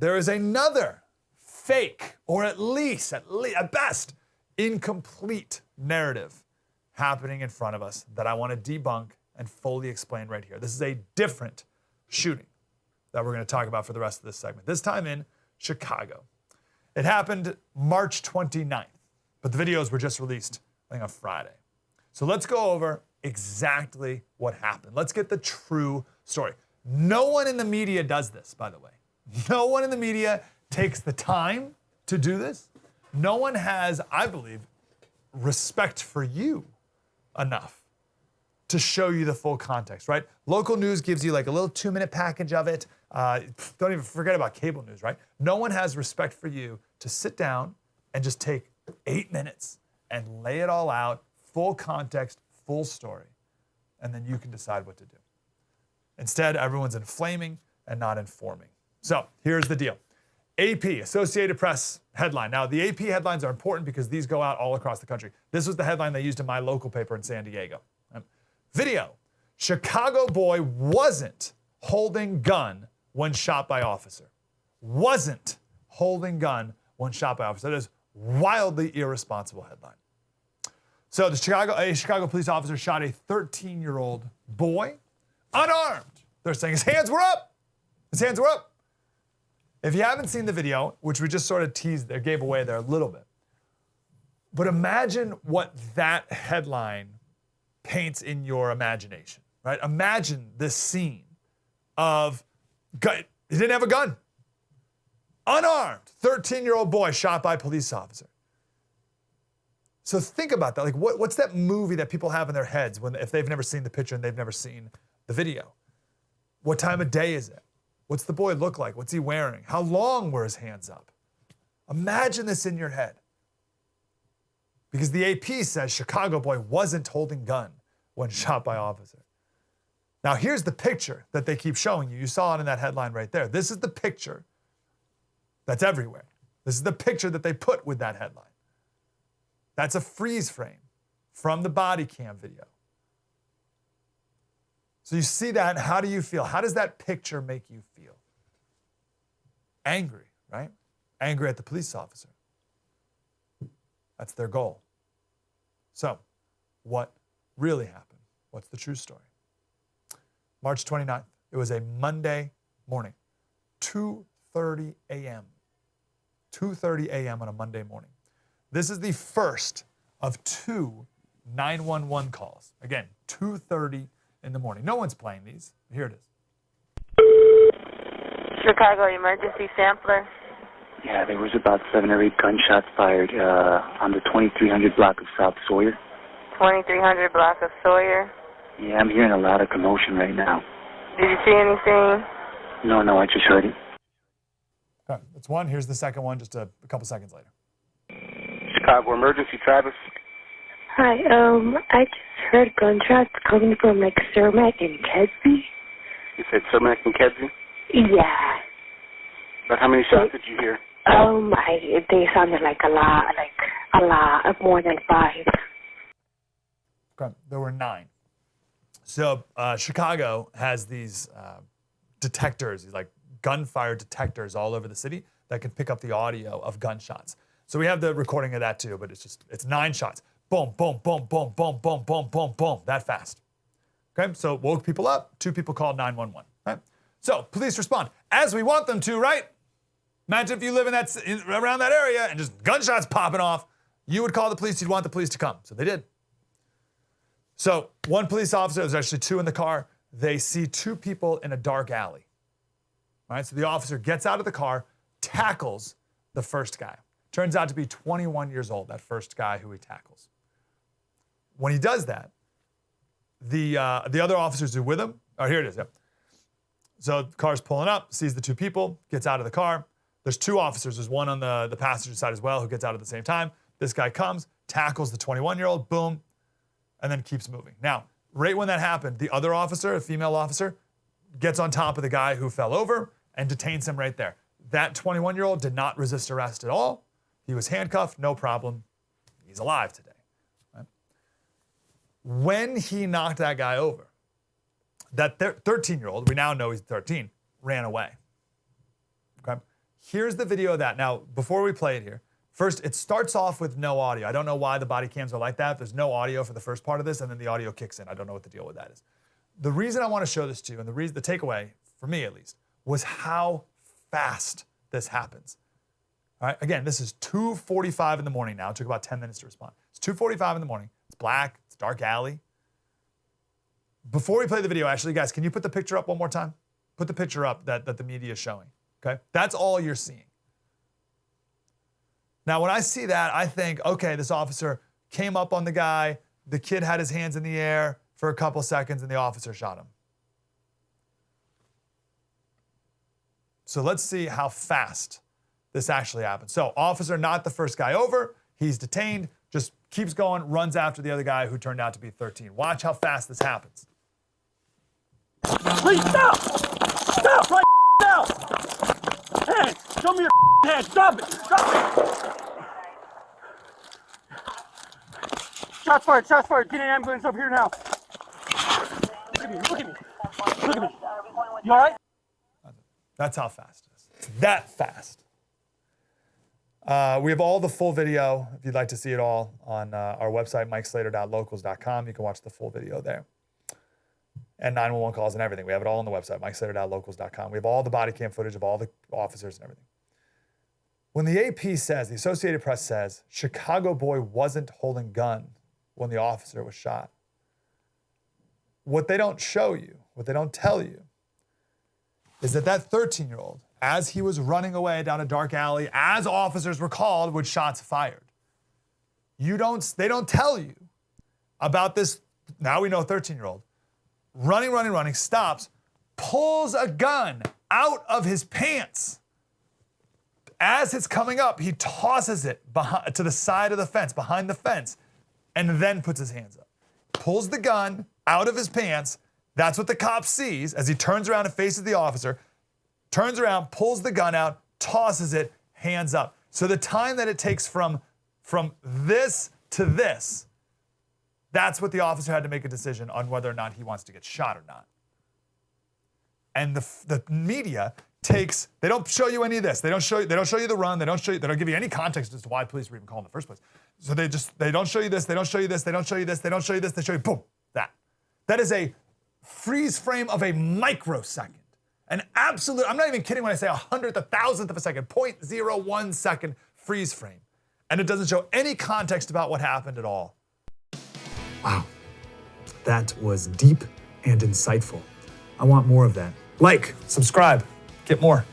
there is another fake, or at best, incomplete narrative happening in front of us that I want to debunk and fully explain right here. This is a different shooting that we're going to talk about for the rest of this segment, this time in Chicago. It happened March 29th, but the videos were just released, I think, on Friday. So let's go over exactly what happened. Let's get the true story. No one in the media does this, by the way. No one in the media takes the time to do this. No one has, I believe, respect for you enough to show you the full context, right? Local news gives you like a little 2-minute package of it. Don't even forget about cable news, right? No one has respect for you to sit down and just take 8 minutes and lay it all out, full context, full story, and then you can decide what to do. Instead, everyone's inflaming and not informing. So here's the deal. AP, Associated Press headline. Now, the AP headlines are important because these go out all across the country. This was the headline they used in my local paper in San Diego. Video, Chicago boy wasn't holding gun when shot by officer. Wasn't holding gun when shot by officer. That is wildly irresponsible headline. So a Chicago police officer shot a 13-year-old boy unarmed. They're saying his hands were up. His hands were up. If you haven't seen the video, which we just sort of teased there, gave away there a little bit, but imagine what that headline paints in your imagination, right? Imagine this scene of, he didn't have a gun. Unarmed, 13-year-old boy shot by police officer. So think about that. Like, what's that movie that people have in their heads if they've never seen the picture and they've never seen the video? What time of day is it? What's the boy look like? What's he wearing? How long were his hands up? Imagine this in your head. Because the AP says Chicago boy wasn't holding gun when shot by officer. Now here's the picture that they keep showing you. You saw it in that headline right there. This is the picture that's everywhere. This is the picture that they put with that headline. That's a freeze frame from the body cam video. So you see that, and how do you feel? How does that picture make you feel? Angry, right? Angry at the police officer. That's their goal. So, what really happened? What's the true story? March 29th. It was a Monday morning, 2:30 a.m. 2:30 a.m. on a Monday morning. This is the first of 2 911 calls. Again, 2:30 in the morning. No one's playing these. Here it is. Chicago Emergency Sampler. Yeah, there was about 7 or 8 gunshots fired on the 2300 block of South Sawyer. 2300 block of Sawyer? Yeah, I'm hearing a lot of commotion right now. Did you see anything? No, I just heard it. Okay, that's one. Here's the second one just a couple seconds later. Chicago Emergency, Travis. Hi, I just heard gunshots coming from like Cermak and Kedzie. You said Cermak and Kedzie? Yeah. But how many shots did you hear? They sounded like a lot, more than 5. Okay, there were 9. So Chicago has these detectors, these like gunfire detectors all over the city that can pick up the audio of gunshots. So we have the recording of that too, but it's 9 shots. Boom, boom, boom, boom, boom, boom, boom, boom, boom, that fast. Okay, so woke people up, 2 people called 911, right? So police respond, as we want them to, right? Imagine if you live around that area and just gunshots popping off, you would call the police, you'd want the police to come. So they did. So one police officer, there's actually 2 in the car, they see 2 people in a dark alley. All right, so the officer gets out of the car, tackles the first guy. Turns out to be 21 years old, that first guy who he tackles. When he does that, the other officers are with him. Oh, here it is, yep. So the car's pulling up, sees the 2 people, gets out of the car. There's 2 officers. There's one on the passenger side as well who gets out at the same time. This guy comes, tackles the 21-year-old, boom, and then keeps moving. Now, right when that happened, the other officer, a female officer, gets on top of the guy who fell over and detains him right there. That 21-year-old did not resist arrest at all. He was handcuffed, no problem. He's alive today. Right? When he knocked that guy over, that 13-year-old, we now know he's 13, ran away. Okay? Here's the video of that. Now, before we play it here, first, it starts off with no audio. I don't know why the body cams are like that. There's no audio for the first part of this, and then the audio kicks in. I don't know what the deal with that is. The reason I want to show this to you, and the takeaway, for me at least, was how fast this happens. All right, again, this is 2:45 in the morning now. It took about 10 minutes to respond. It's 2:45 in the morning. It's black. It's a dark alley. Before we play the video, actually, guys, can you put the picture up one more time? Put the picture up that the media is showing, okay? That's all you're seeing. Now, when I see that, I think, okay, this officer came up on the guy, the kid had his hands in the air for a couple seconds, and the officer shot him. So let's see how fast this actually happens. So officer, not the first guy over, he's detained, just keeps going, runs after the other guy who turned out to be 13. Watch how fast this happens. Please stop! Stop right now! Hands! Show me your hands! Stop it! Stop it! Shots fired! Shots fired! Get an ambulance up here now! Look at me! Look at me! Look at me! You all right? That's how fast it is. It's that fast. We have all the full video, if you'd like to see it all, on our website, mikeslater.locals.com. You can watch the full video there. And 911 calls and everything. We have it all on the website, mikeslater.locals.com. We have all the body cam footage of all the officers and everything. When the AP says, the Associated Press says, Chicago boy wasn't holding gun when the officer was shot, what they don't show you, what they don't tell you, is that 13-year-old, as he was running away down a dark alley, as officers were called with shots fired. They don't tell you about this, now we know 13-year-old, running, stops, pulls a gun out of his pants. As it's coming up, he tosses it to the side of the fence, behind the fence, and then puts his hands up. Pulls the gun out of his pants. That's what the cop sees as he turns around and faces the officer, turns around, pulls the gun out, tosses it, hands up. So the time that it takes from this to this, that's what the officer had to make a decision on whether or not he wants to get shot or not. And the media takes, they don't show you any of this. They don't show you the run. They don't give you any context as to why police were even called in the first place. So they don't show you this, they don't show you this, they don't show you this, they don't show you this, they show you boom, that. That is a freeze frame of a microsecond. An absolute, I'm not even kidding when I say 100th, 1,000th of a second, 0.01 second freeze frame. And it doesn't show any context about what happened at all. Wow, that was deep and insightful. I want more of that. Like, subscribe, get more.